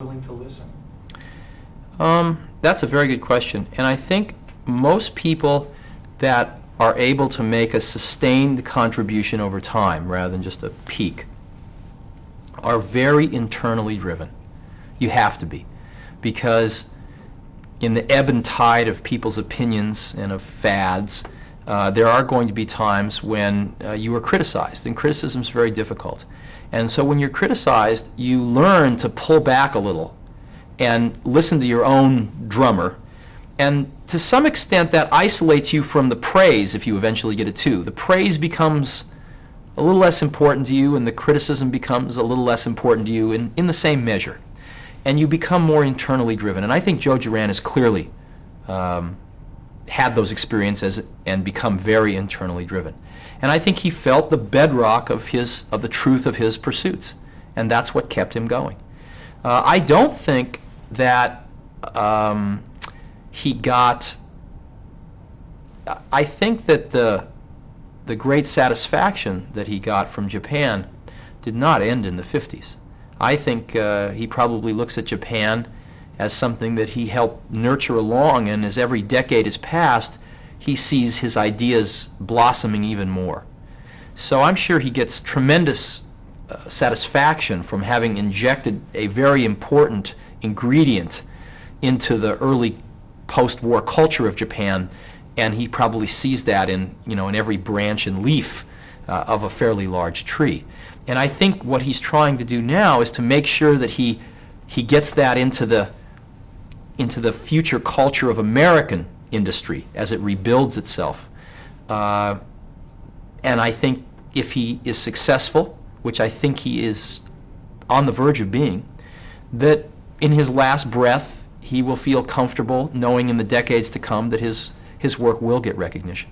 willing to listen? That's a very good question. And I think most people that are able to make a sustained contribution over time rather than just a peak are very internally driven. You have to be. Because in the ebb and tide of people's opinions and of fads, there are going to be times when you are criticized, and criticism is very difficult. And so when you're criticized, you learn to pull back a little and listen to your own drummer. And to some extent, that isolates you from the praise if you eventually get it too. The praise becomes a little less important to you, and the criticism becomes a little less important to you in the same measure. And you become more internally driven. And I think Joe Duran has clearly had those experiences and become very internally driven. And I think he felt the bedrock of the truth of his pursuits, and that's what kept him going. I don't think that he got. I think that the great satisfaction that he got from Japan did not end in the 50s. I think he probably looks at Japan as something that he helped nurture along, and as every decade has passed, he sees his ideas blossoming even more. So I'm sure he gets tremendous satisfaction from having injected a very important ingredient into the early post-war culture of Japan, and he probably sees that in every branch and leaf of a fairly large tree. And I think what he's trying to do now is to make sure that he gets that into the future culture of American industry as it rebuilds itself. And I think if he is successful, which I think he is on the verge of being, that in his last breath he will feel comfortable knowing in the decades to come that his work will get recognition.